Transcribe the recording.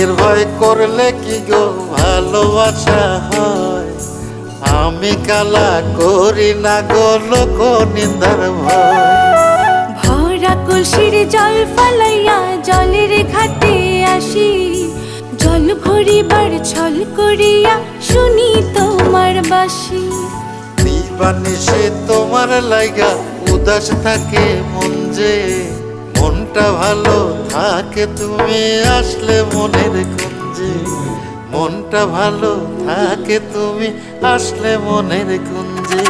প্রাণের ভয় করলে কি গো ভালোবাসা হয়? আমি কালা করি না গো লোক নিন্দার ভয়। ভরা কলসির জল ফালাইয়া জলের ঘাটে আসি, জল ভরিবার ছল করিয়া শুনি তোমার বাঁশি। দিবানিশে তোমার লাইগা উদাস থাকে মন যে, মনটা ভালো থাকে তুমি আসলে মনের কুঞ্জে। মনটা ভালো থাকে তুমি আসলে মনের কুঞ্জে।